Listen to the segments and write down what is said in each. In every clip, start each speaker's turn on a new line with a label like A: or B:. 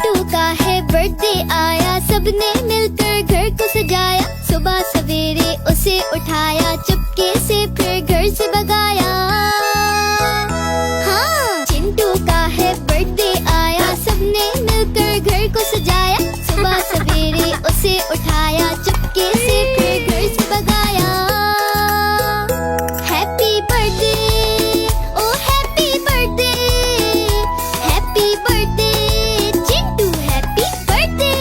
A: चिंटू का है बर्थडे आया, सबने मिलकर घर को सजाया। सुबह सवेरे उसे उठाया, चुपके से फिर घर से भगाया। हाँ, चिंटू का है बर्थडे आया, सबने मिलकर घर को सजाया। सुबह सवेरे उसे उठाया, चुपके से फिर घर से भगाया। Happy birthday, oh happy birthday, happy birthday Chintu, happy birthday.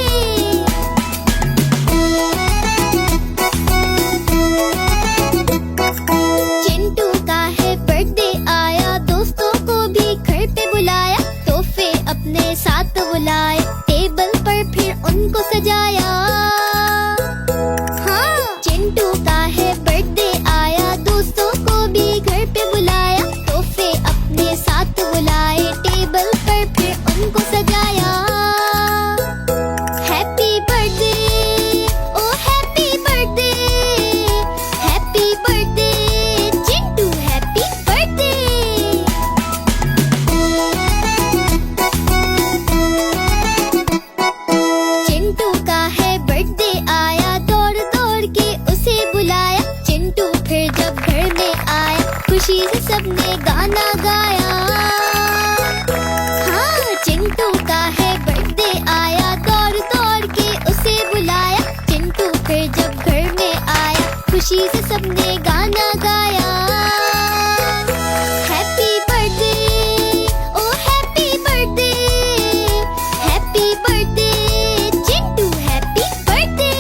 A: Chintu का है बर्थडे आया, दोस्तों को भी घर पे बुलाया। तोहफे अपने साथ बुलाए, टेबल पर फिर उनको सजाया। हाँ, चिंटू का है बर्थडे आया, दोस्तों को भी घर पे बुलाया। तोहफे अपने साथ बुलाए, टेबल पर फिर उनको सजाया। Happy birthday, oh happy birthday, happy birthday Chintu, happy birthday. Chintu का है बर्थडे आया, दौड़ दौड़ के उसे बुलाया। चिंटू फिर जब घर में आया, खुशी से सबने गाना गाया। हाँ, चिंटू का है बर्थडे आया, दौड़ दौड़ के उसे बुलाया। चिंटू फिर जब घर में आया, खुशी से सबने गाना गाया। Happy birthday, oh happy birthday, happy birthday Chintu, happy birthday,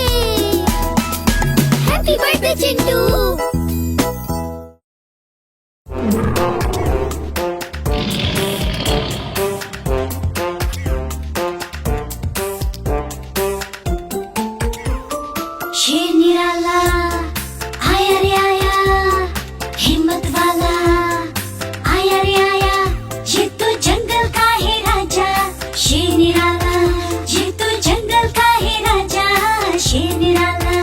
A: happy birthday Chintu.
B: शेर निराला आया रे आया, हिम्मत वाला आया रे आया, ये तो जंगल का है राजा। शेर निराला, ये तो जंगल का है राजा। शेर निराला।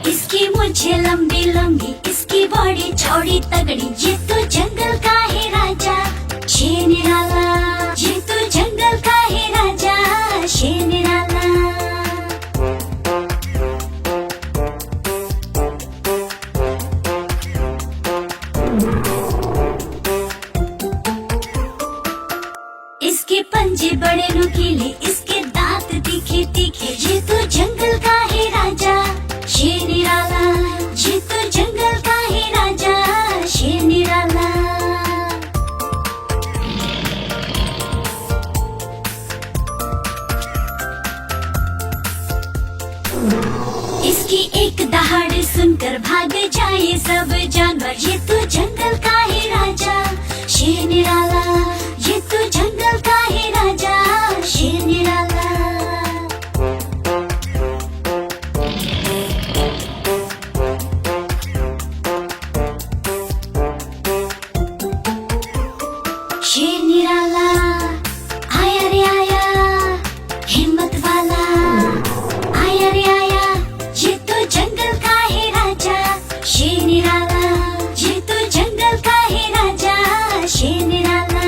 B: इसकी मुझे लंबी लंबी, इसकी बॉडी चौड़ी तगड़ी, ये तो जंगल का है राजा। शेर निराला, ये तो जंगल का है राजा। शेर निराला। इसके पंजे बड़े नुकीले, इसके दांत तीखे तीखे, ये तो जंगल का है राजा। शेर निराला, ये तो जंगल का है राजा। शेर निराला। इसकी एक दहाड़ सुनकर भाग जाए सब जानवर, ये तो जंगल का है राजा। शेर निराला, ये तो जंगल का है राजा। शेर निराला। शेर निराला आया रे आया, हिम्मत वाला आया रे आया, ये तो जंगल का है राजा। शेर निराला, ये तो जंगल का है राजा। शेर निराला।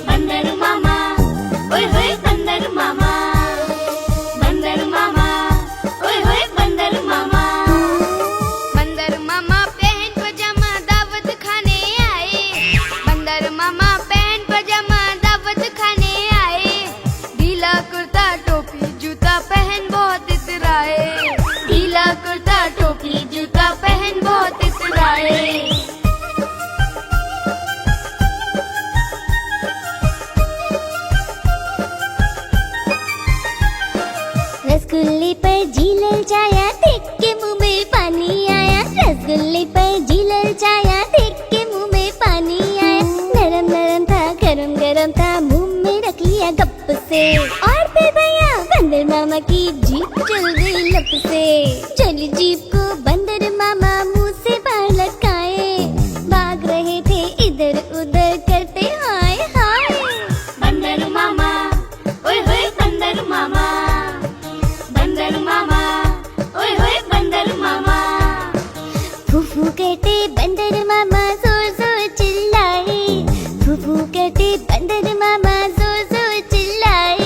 B: बंदर मामा, ओए होए बंदर मामा, बंदर मामा, ओए होए बंदर मामा।
A: बंदर मामा पैंट पजामा दावत खाने आए। बंदर मामा पैंट पजामा दावत खाने आए। ढीला कुर्ता टोपी जूता पहन बहुत इतराए। ढीला कुर्ता टोपी जूता पहन बहुत इतराए। रसगुल्ले पर जी ललचाया, देख के मुंह में पानी आया। रसगुल्ले पर जी ललचाया, देख के मुंह में पानी आया। नरम नरम था, गरम गरम था, मुंह में रख लिया गप से और फिर
B: की जीप चल गई लप से। चली जीप को बंदर मामा मुंह से बाहर लटकाए, भाग रहे थे इधर उधर करते हाय हाय।
A: बंदर मामा ओए होए बंदर मामा, बंदर मामा ओए होए बंदर मामा।
B: फूफू कहते बंदर मामा जोर जोर चिल्लाए, फूफू कहते बंदर मामा जोर जोर चिल्लाए।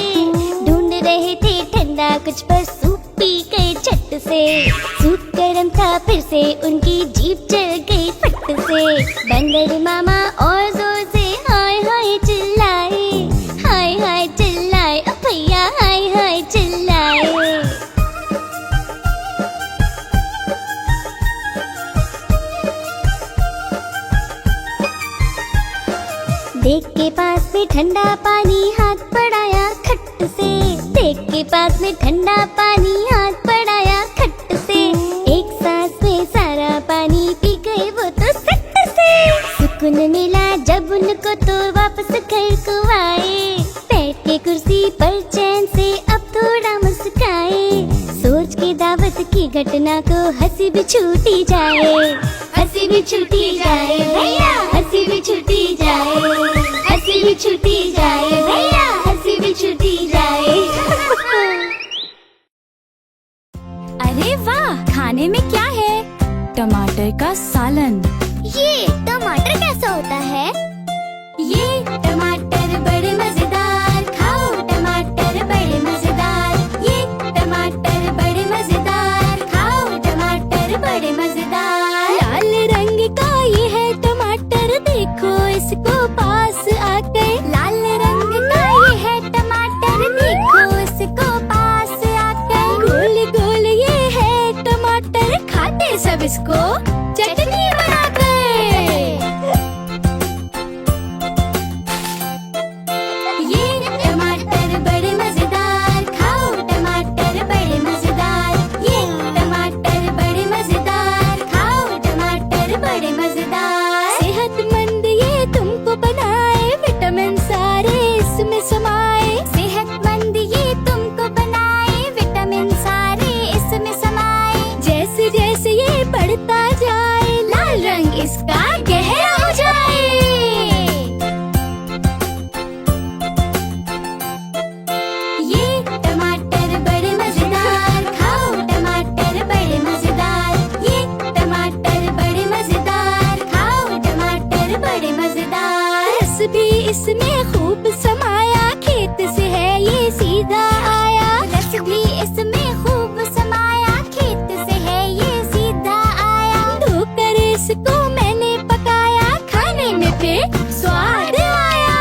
B: ढूंढ रहे थे ठंडा कुछ पर सूप पी गए झट से। सूप गर्म था फिर से उनकी जीभ चल गई फट से। बंदर मामा और जोर से हाय हाय चिल्लाए, हाय हाय चिल्लाए, ओ भैया हाय हाय चिल्लाए। देख के पास में ठंडा पानी हाथ बढ़ाया खट्ट से। देख के पास में ठंडा पानी हाथ बढ़ाया खट्ट से। एक सांस में सारा पानी पी गए वो तो सट से। सुकून मिला जब उनको तो वापस घर को आए। बैठ के कुर्सी पर चैन से अब थोड़ा मुस्काए। सोच के दावत की घटना को हंसी भी छूटी जाए, हंसी भी छूटी जाए भैया, हंसी भी छूटी जाए, हंसी भी छूटी जाए भैया, हंसी भी छूटी जाए।
C: अरे वाह, खाने में क्या है? टमाटर का सालन।
B: ये टमाटर कैसा होता है?
A: ये टमाटर बड़े मजेदार, खाओ टमाटर बड़े मजेदार। ये टमाटर बड़े मजेदार, खाओ टमाटर बड़े मजेदार।
C: लाल रंग का ये है टमाटर, देखो इसको पास आकर।
B: लाल रंग का ये है टमाटर, देखो इसको पास आकर।
C: गोल गोल ये है टमाटर, खाते सब इसको चटनी बनाकर।
A: ये टमाटर बड़े मजेदार, खाओ टमाटर बड़े मजेदार। ये टमाटर बड़े मजेदार, खाओ टमाटर बड़े मजेदार।
C: सेहतमंद ये तुमको बनाए, विटामिन सारे इसमें समाए।
B: सेहतमंद ये तुमको बनाए, विटामिन सारे इसमें समाए।
C: जैसे जैसे ये बढ़ता जाए, लाल रंग इसका गहरा हो जाए।
A: ये टमाटर बड़े मजेदार, खाओ टमाटर बड़े मजेदार। ये टमाटर बड़े मजेदार, खाओ टमाटर बड़े मजेदार।
C: रस भी इसमें खूब समाया, खेत से है ये सीधा आया।
B: रस भी इसमें खूब समाया, खेत से है ये सीधा आया।
C: धोकर इसको मैंने पकाया, खाने में फिर स्वाद आया।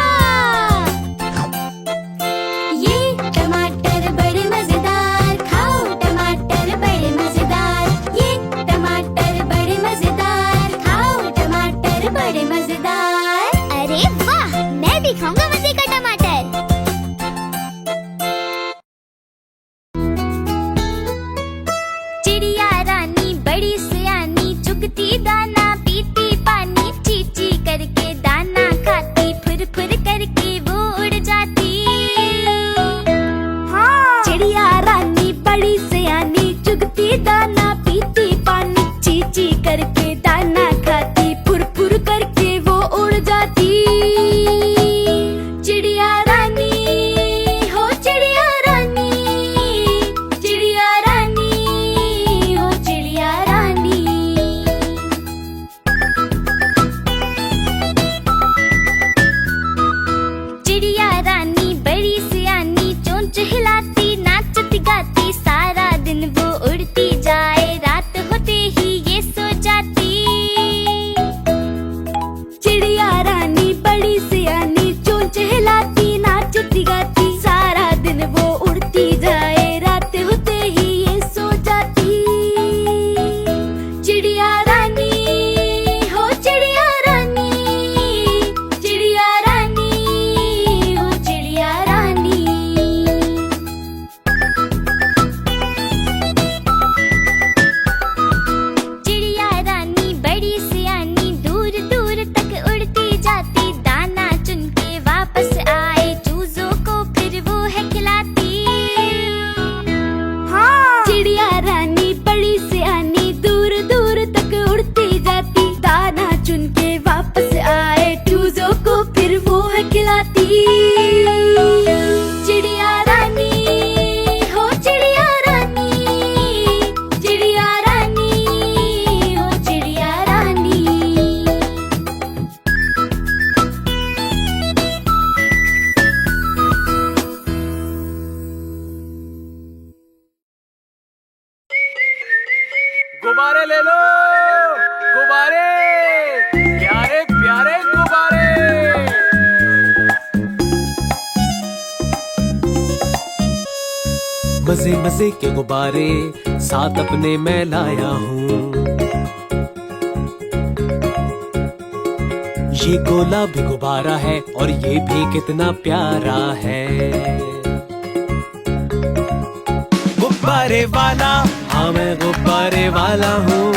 A: ये टमाटर बड़े मजेदार, खाओ टमाटर बड़े मजेदार। ये टमाटर बड़े मजेदार, खाओ टमाटर बड़े मजेदार।
B: अरे वाह, मैं भी खाऊंगा मजे का टमाटर। चिड़िया रानी बड़ी सियानी, चुगती दाना पीती पानी। ची ची करके दाना खाती, फुर फुर करके वो उड़ जाती।
C: चिड़िया रानी बड़ी सियानी, चुगती दाना पीती पानी। ची ची करके दाना खाती, फुर फुर करके वो उड़ जाती। चिड़िया रानी हो चिड़िया रानी, चिड़िया रानी हो चिड़िया रानी।
B: चिड़िया रानी बड़ी सियानी, चोंच हिलाती नाचती गाती। सारा दिन वो उड़ती जाए,
D: गुब्बारे ले लो, गुब्बारे, प्यारे प्यारे गुब्बारे। मजे मजे के गुब्बारे साथ अपने मैं लाया हूँ। ये गोला भी गुब्बारा है और ये भी कितना प्यारा है। गुब्बारे वाला, हाँ मैं गुब्बारे वाला हूँ।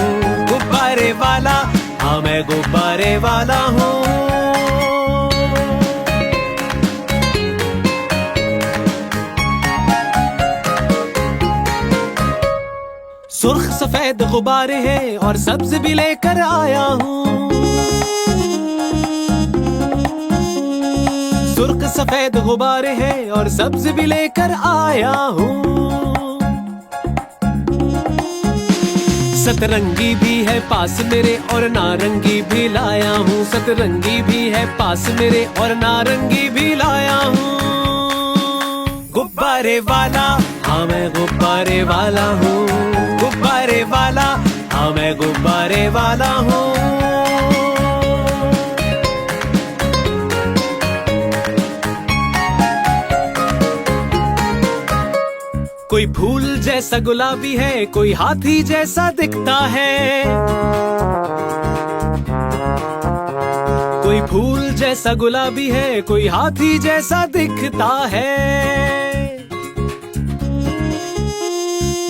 D: गुब्बारे वाला, हाँ मैं गुब्बारे वाला हूँ। सुर्ख सफेद गुब्बारे हैं और सब्ज भी लेकर आया हूँ। सुर्ख सफेद गुब्बारे हैं और सब्ज भी लेकर आया हूँ। सतरंगी भी है पास मेरे और नारंगी भी लाया हूँ। सतरंगी भी है पास मेरे और नारंगी भी लाया हूँ। गुब्बारे वाला, हाँ मैं गुब्बारे वाला हूँ। गुब्बारे वाला, हाँ मैं गुब्बारे वाला हूँ। कोई फूल जैसा गुलाबी है, कोई हाथी जैसा दिखता है। कोई फूल जैसा गुलाबी है, कोई हाथी जैसा दिखता है।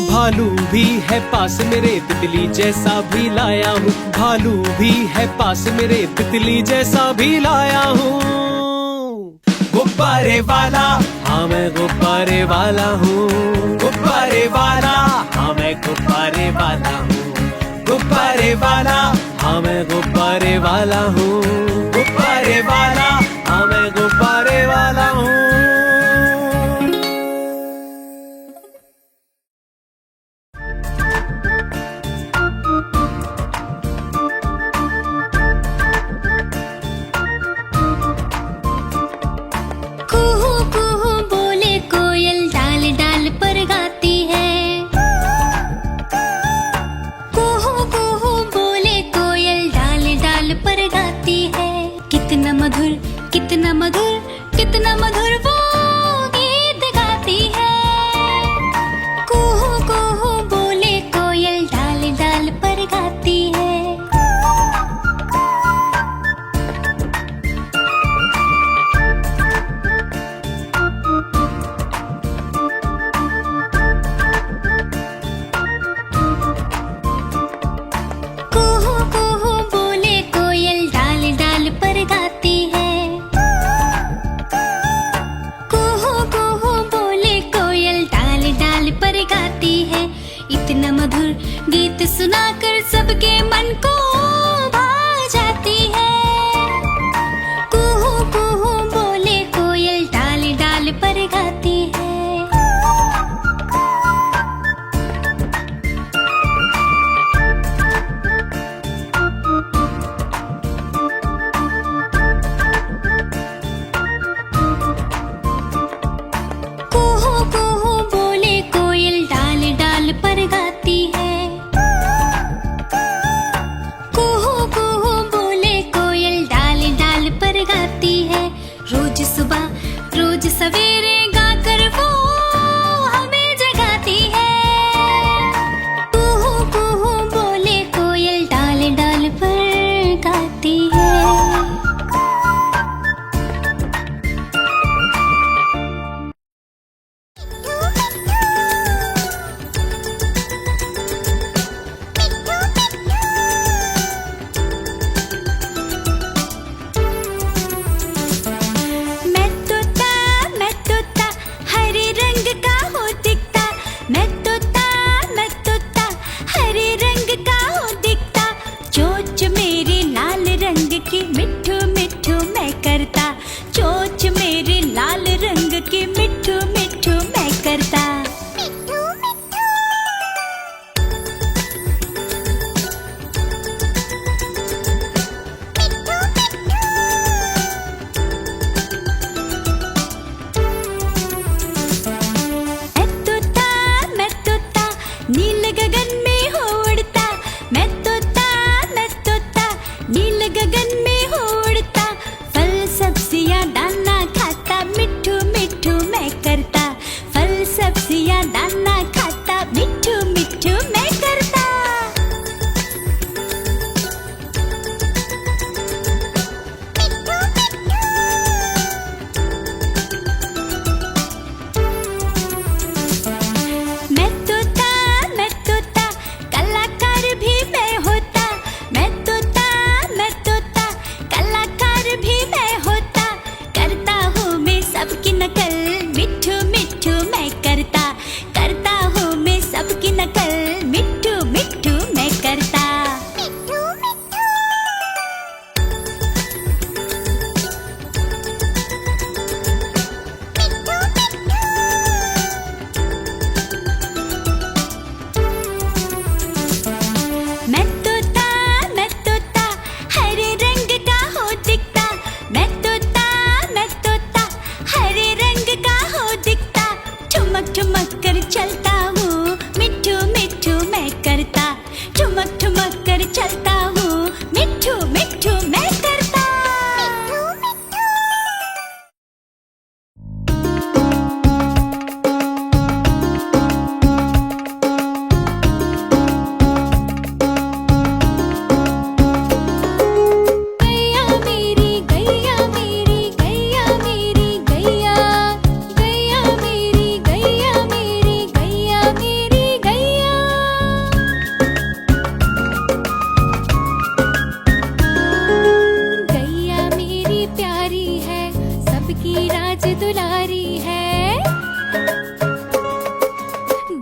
D: भालू भी है पास मेरे, तितली जैसा भी लाया हूँ। भालू भी है पास मेरे, तितली जैसा भी लाया हूँ। गुब्बारे वाला, हाँ मैं गुब्बारे वाला हूँ। गुब्बारे वाला, हाँ मैं गुब्बारे वाला हूँ। गुब्बारे वाला, हाँ मैं गुब्बारे वाला हूँ। गुब्बारे वाला, हाँ मैं गुब्बारे वाला हूँ।
B: कुहू कुहू बोले कोयल, डाल डाल पर गाती है। कुहू कुहू बोले कोयल, डाल डाल पर गाती है। कितना मधुर, कितना मधुर सब्जियां दाना खाता, मिट्ठू मिट्ठू मैं करता। मैं तोता कलाकार भी मैं होता। मैं तोता कलाकार भी मैं होता। करता हूँ मैं सबकी नकल, मिट्ठू मिट्ठू मैं करता। करता हूँ मैं सबकी नकल, मिट्ठू मिट्ठू मैं करता। मैं तोता हरे रंग का हो दिखता। मैं तोता हरे रंग का हो दिखता। ठुमक ठुमक कर चलता हूँ, मिट्ठू मिट्ठू मैं करता। ठुमक ठुमक कर चलता हूँ, मिट्ठू मिट्ठू मैं करता।
C: गैया मेरी गैया मेरी गैया मेरी गैया, गैया मेरी गैया मेरी गैया मेरी गैया। गैया मेरी प्यारी है, सबकी राज दुलारी है।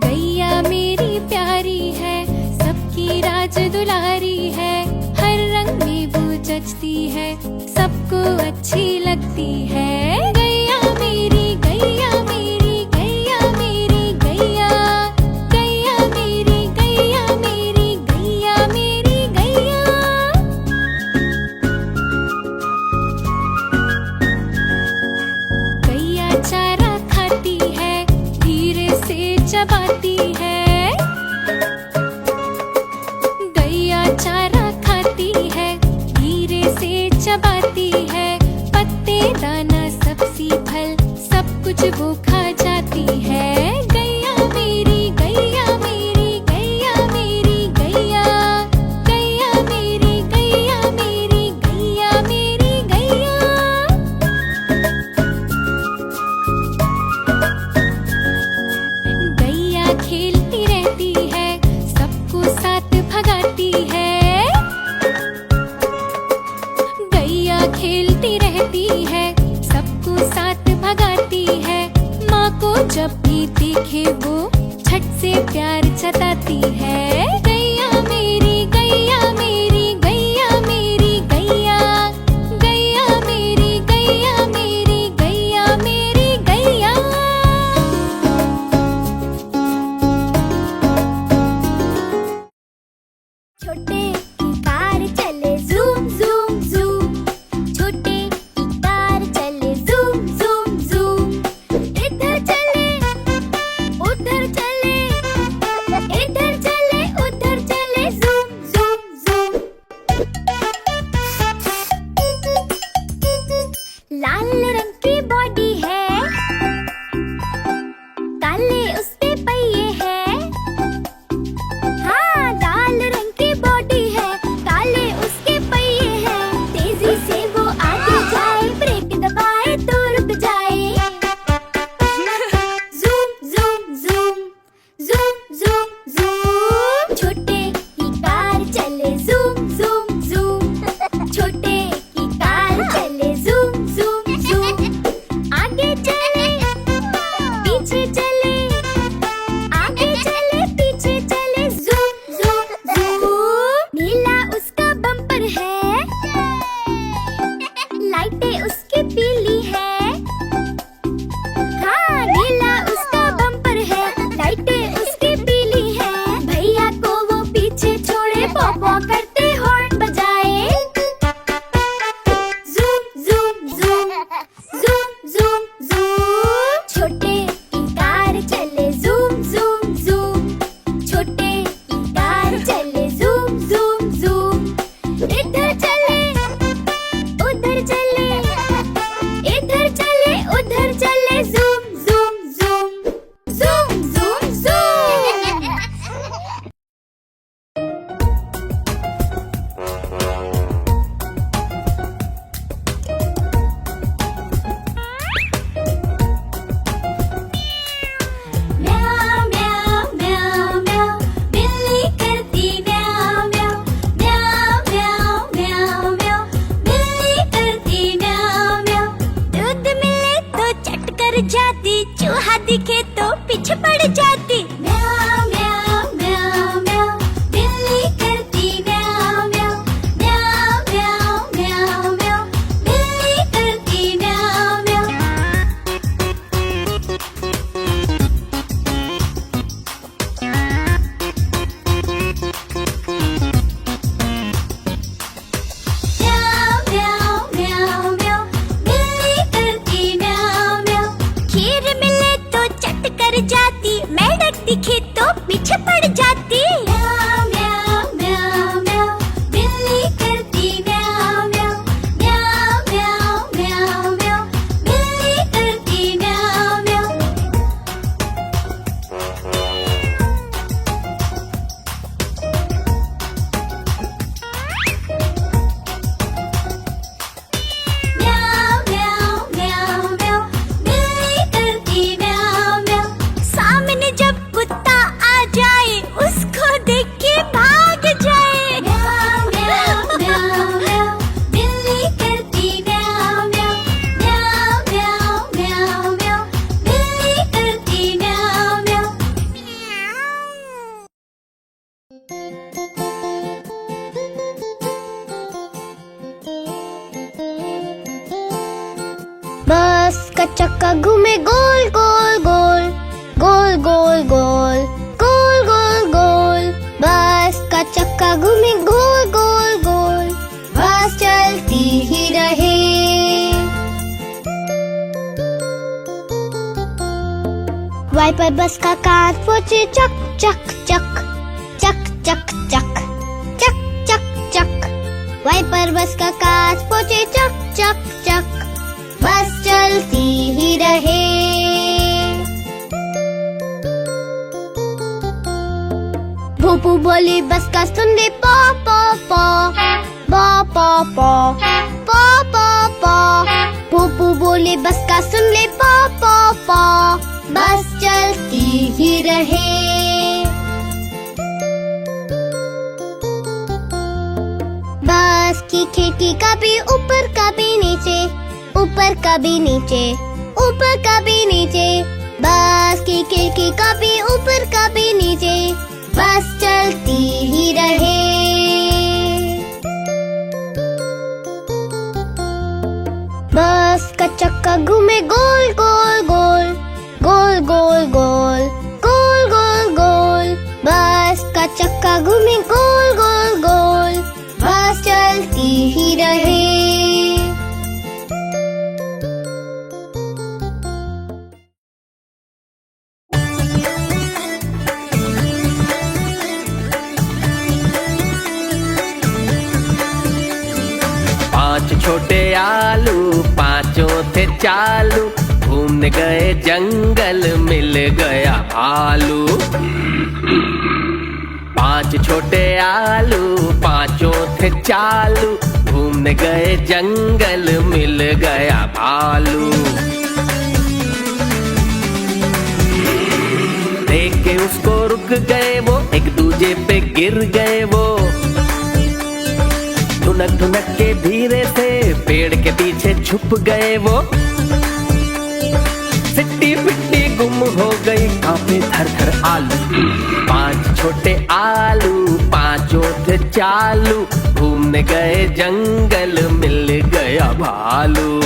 C: गैया मेरी प्यारी है, सबकी राज दुलारी है। हर रंग में वो जचती है, सबको अच्छी लगती है। गैया मेरी गैया मेरी गैया मेरी गैया, गैया मेरी गैया मेरी गैया मेरी गैया। गैया चारा खाती है, धीरे से चबाती है। गैया चारा खाती है, धीरे से चबाती है। पत्ते दाना सब्जी फल सब कुछ वो खा जाती है। गैया मेरी गैया मेरी गैया मेरी गैया, गैया मेरी गैया मेरी गैया मेरी गैया। गैया खेलती रहती है, सबको साथ भगाती है। गैया खेलती रहती है, सबको साथ भगाती है। माँ को जब भी देखे वो झट से प्यार जताती है। गैया मेरी गैया मेरी गैया मेरी गैया, गैया मेरी गैया मेरी गैया मेरी गैया। छोटे की कार चले ज़ूम ज़ूम ज़ूम, छोटे की कार चले ज़ूम ज़ूम ज़ूम। इधर चले उधर चले, इधर चले
B: पीछे पड़ जाती। म्याऊ म्याऊ म्याऊ म्याऊ, बिल्ली करती म्याऊ म्याऊ। म्याऊ म्याऊ म्याऊ म्याऊ, बिल्ली करती म्याऊ म्याऊ। म्याऊ म्याऊ म्याऊ म्याऊ, बिल्ली करती म्याऊ म्याऊ। खीर मिले तो चट कर जाती, मेंढक दिखे तो पीछे पड़ जाती। म्याऊ म्याऊ म्याऊ म्याऊ, बिल्ली करती म्याऊ म्याऊ। म्याऊ म्याऊ म्याऊ म्याऊ, बिल्ली करती म्याऊ म्याऊ। म्याऊ म्याऊ म्याऊ म्याऊ, बिल्ली करती म्याऊ म्याऊ। सामने जब कुत्ता आ जाए, उसको देख के भाग जाए। म्याऊ म्याऊ म्याऊ म्याऊ, बिल्ली करती म्याऊ म्याऊ। म्याऊ म्याऊ म्याऊ म्याऊ, बिल्ली करती म्याऊ म्याऊ।
A: बस का चक्का घूमे गोल गोल गोल, गोल गोल गोल, गोल गोल गोल। बस का चक्का घूमे गोल गोल गोल, बस चलती ही रहे। वाइपर बस का कांच पोंछे चक चक चक, चक चक चक, चक चक चक। वाइपर बस का कांच पोंछे चक चक चक, बस चलती ही रहे। भूपू बोली बस का सुन ले पो पो पो, पो पो पो, पो पो पो। भूपू बोली बस का सुन ले पो पो पो, बस चलती ही रहे। बस की खिड़की कभी ऊपर कभी नीचे, ऊपर कभी नीचे, ऊपर कभी नीचे। बस की खिड़की कभी ऊपर कभी नीचे, बस चलती ही रहे। बस का चक्का घूमे गोल गोल गोल, गोल गोल गोल, गोल गोल गोल। बस का चक्का घूमे गोल गोल गोल, बस चलती ही रहे।
D: पांच छोटे आलू पांचों थे चालू, घूमने गए जंगल मिल गया भालू। पांच छोटे आलू पांचों थे चालू, घूमने गए जंगल मिल गया भालू। देख के उसको रुक गए वो, एक दूजे पे गिर गए वो। ढुनक ढुनक के धीरे से पेड़ के पीछे छुप गए वो। सिट्टी पिट्टी गुम हो गई, कांपे थर थर आलू। पांच छोटे आलू पांचों थे चालू, घूमने गए जंगल मिल गया भालू।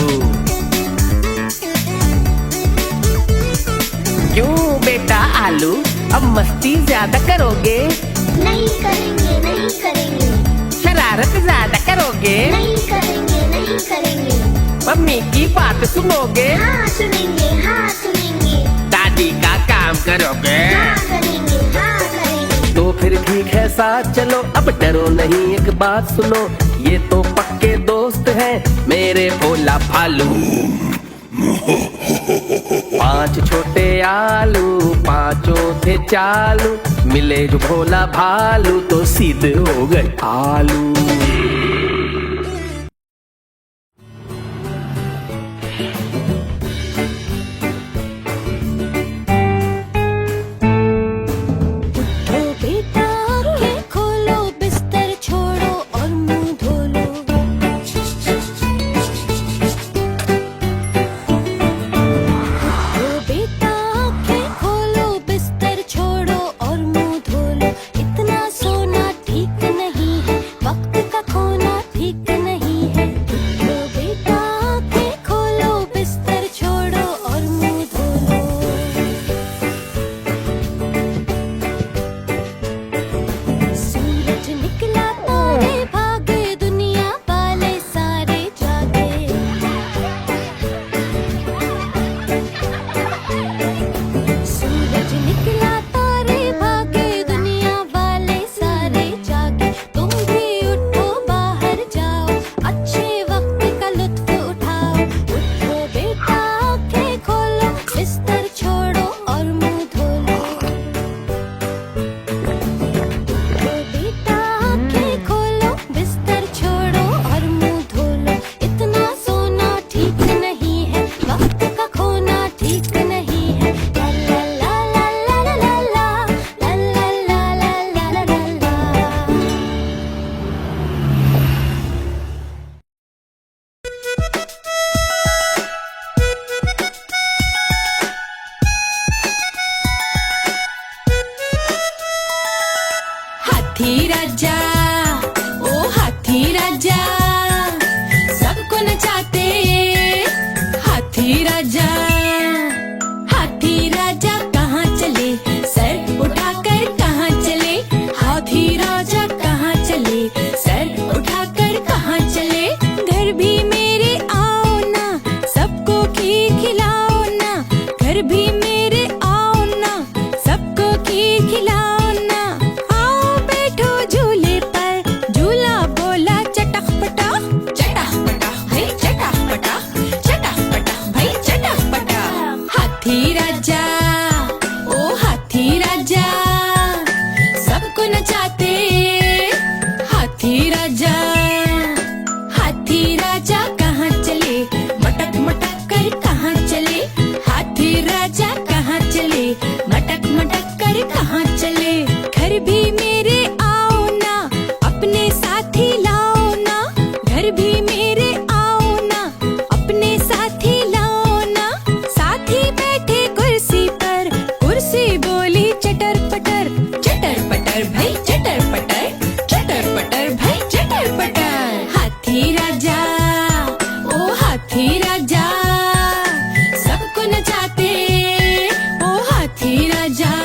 D: क्यों बेटा आलू, अब मस्ती ज्यादा करोगे?
B: नहीं करेंगे, नहीं करेंगे।
D: शरारत ज्यादा करोगे?
B: नहीं करेंगे, नहीं करेंगे।
D: मम्मी की बात सुनोगे?
B: हाँ सुनेंगे, हाँ सुनेंगे।
D: दादी का काम करोगे?
B: हाँ करेंगे, हाँ करेंगे।
D: तो फिर ठीक है साथ चलो, अब डरो नहीं, एक बात सुनो। ये तो पक्के दोस्त हैं मेरे भोला भालू। पांच छोटे आलू पांचों थे चालू, मिले जो भोला भालू तो सीधे हो गए आलू।
C: खोलो हाथी राजा, ओ हाथी राजा, सबको नचाते हाथी राजा। हाथी राजा कहाँ चले, सर उठाकर कहाँ चले, हाथी राजा कहाँ चले, सर उठाकर कहाँ चले। घर भी मेरे आओ ना, सबको खीर खिलाओ ना, घर भी मेरे आओ ना, सबको खीर खिलाओ ना। आओ बैठो झूले पर, झूला बोला चटक पटक, चटक पटक भाई चटक पटक, चटक पटक भाई चटक पटक। हाथी राजा, ओ हाथी राजा, सबको नचाते हाथी राजा। हाथी राजा कहाँ चले, मटक मटक कर कहाँ चले, हाथी राजा कहाँ चले, मटक मटक कर कहाँ चले। घर भी मेरे आओ ना, अपने साथी लाओ ना, घर भी मेरे आओ ना, अपने साथी लाओ ना। साथी बैठे कुर्सी पर, कुर्सी बोली चटर पटर, चटर पटर भाई चटर पटर, चटर पटर भाई चटर पटर। हाथी राजा, ओ हाथी राजा, सबको नचाते ओ हाथी राजा।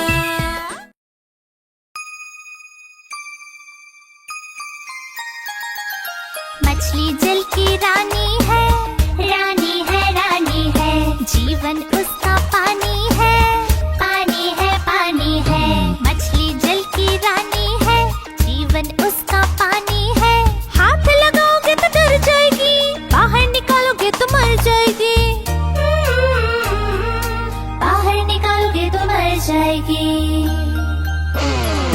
B: मछली जल की रानी है, रानी है, रानी है, जीवन उसका पानी है, पानी है, पानी है। मछली जल की रानी है, जीवन उसका पानी है। हाथ लगाओगे तो डर जाएगी, बाहर निकालोगे तो मर जाएगी, बाहर निकालोगे तो मर जाएगी।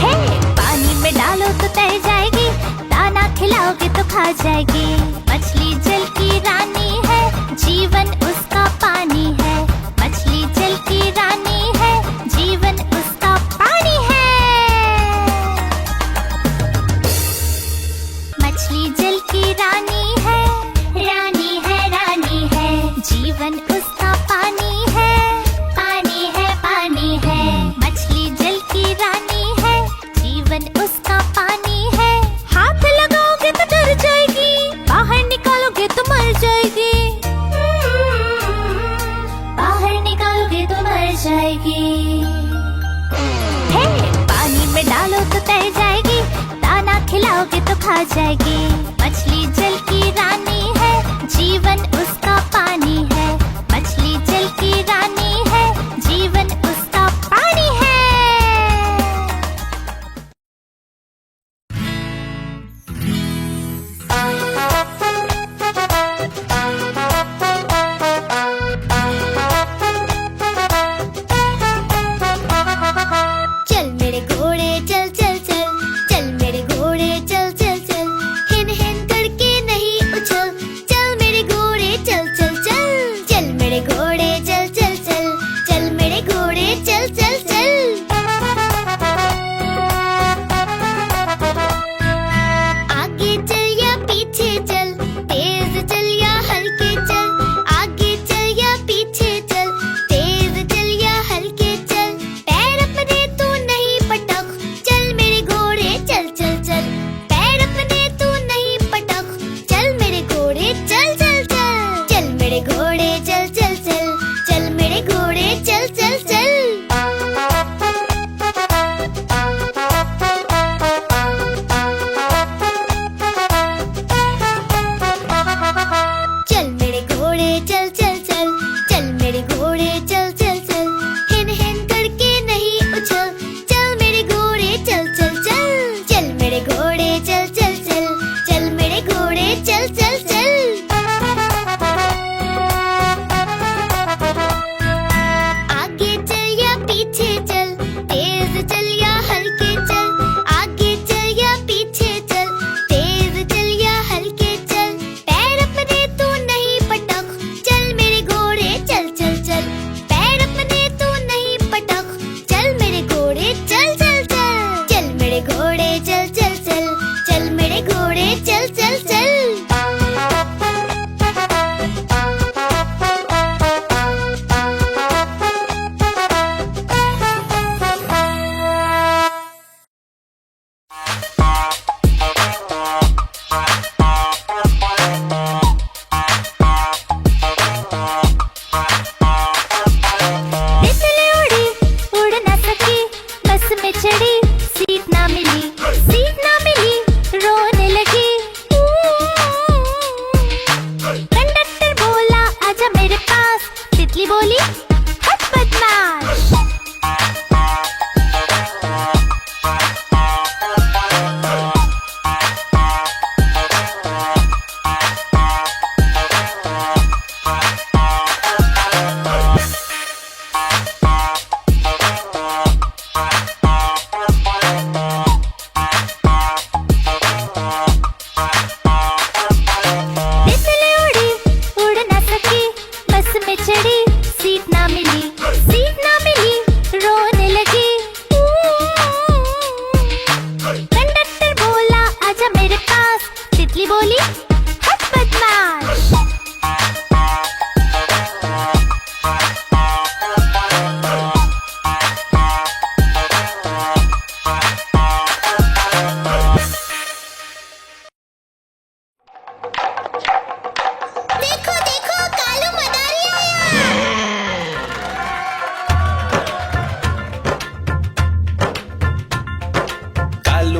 B: हे पानी में डालो तो तैर जाएगी, दाना खिलाओगे तो खा जाएगी। मछली जल की रानी है, जीवन उसका पानी है, मछली जल की रानी है, जीवन उसका पानी है। मछली जल की रानी है, रानी है, रानी है, जीवन उसका पानी है, पानी है, पानी है। मछली जल की रानी है, जीवन उसका पानी है। हाथ लगाओगे तो डर जाएगी, बाहर निकालोगे तो मर जाएगी, बाहर निकालोगे तो मर जाएगी। हे पानी में डालो तो तैर जाएगी, दाना खिलाओगे तो खा जाएगी। मछली जल की रानी है, जीवन उसका पानी है, मछली जल की रानी है, जीवन उसका पानी है।
A: चल मेरे घोड़े चल चल चल, चल मेरे घोड़े चल चल चल, हिन हिन करके नहीं उछल, चल मेरे घोड़े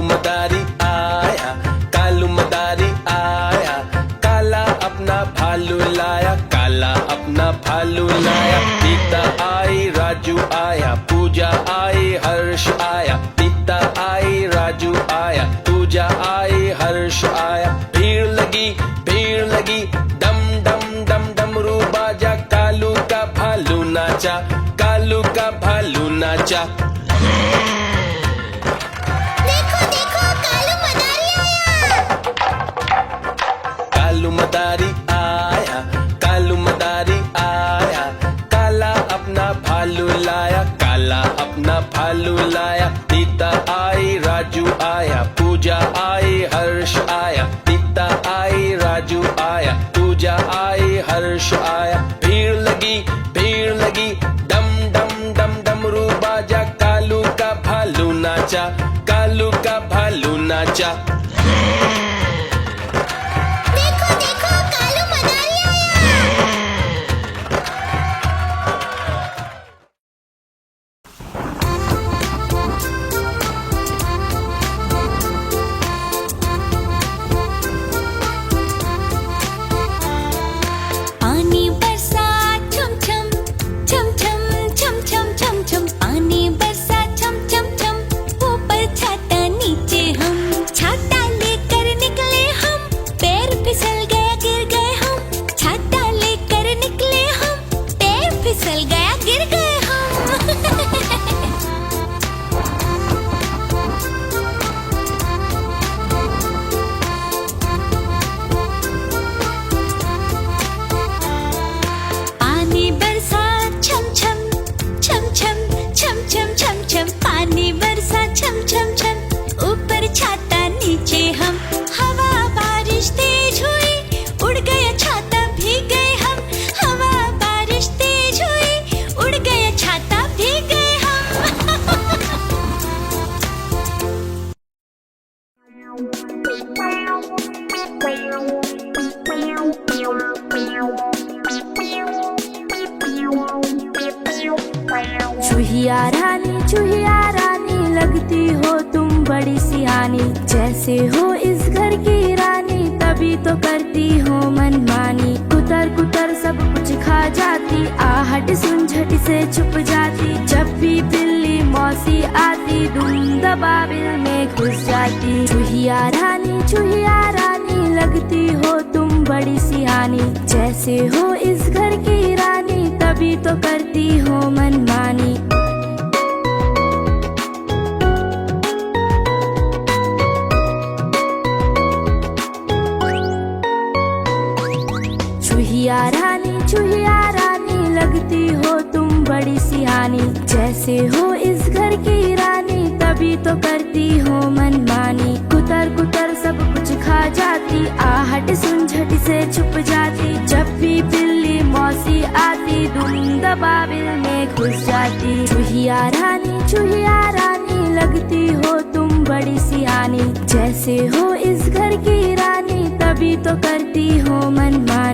E: मदारी आया, कालू मदारी आया, काला अपना भालू लाया, काला अपना भालू लाया। सीता आई, राजू आया, पूजा आई, हर्ष आया, सीता आई, राजू आया, पूजा आई, हर्ष आया। भीड़ लगी, डम डम डम डमरू बाजा, कालू का भालू नाचा, कालू का भालू नाचा।
B: देखो देखो कालू मदारी आया।
E: कालू मदारी आया, कालू मदारी आया, काला अपना भालू लाया, काला अपना भालू लाया। सीता आई, राजू आया, पूजा आई, हर्ष आया, सीता आई, राजू आया, पूजा आई, हर्ष आया। भीड़ लगी, डम डम डम डमरू बाजा, कालू का भालू नाचा, कालू का भालू नाचा।
B: देखो देखो कालू मदारी आया।
C: पानी बरसा छम छम छम छम छम छम छम छम, पानी बरसा छम छम छम, ऊपर छाता नीचे हम, छाता लेकर निकले हम, पैर फिसल गया गिर गए हम, छाता लेकर निकले हम, पैर फिसल गया गिर गए हम। पानी बरसा छम छम छम छम छम छम छम छम, पानी बरसा छम छम छम, ऊपर छाता नीचे हम, हवा बारिश तेज हुई, उड़ गया छाता भीग गए हम, हवा बारिश तेज हुई, उड़ गया छाता भीग गए
F: चूहिया रानी लगती हो तुम बड़ी सियानी, जैसे हो इस घर की रानी तभी तो करती हो मनमानी। कुतर कुतर सब कुछ खा जाती, आहट सुन झट से छुप जाती, जब भी बिल्ली मौसी आती धुन दबाबिल में घुस जाती। चूहिया रानी लगती हो तुम बड़ी सियानी, जैसे हो इस घर की रानी तभी तो करती हो मनमानी। चूहिया रानी लगती हो तुम बड़ी सियानी, जैसे हो इस घर की रानी तभी तो करती हो मनमानी। कुतर कुतर सब कुछ खा जाती, आहट सुन झट से छुप जाती, जब भी बिल्ली मौसी आती धुन दबाबिल में घुस जाती। चूहिया रानी लगती हो तुम बड़ी सियानी, जैसे हो इस घर की रानी तभी तो करती हो मनमानी।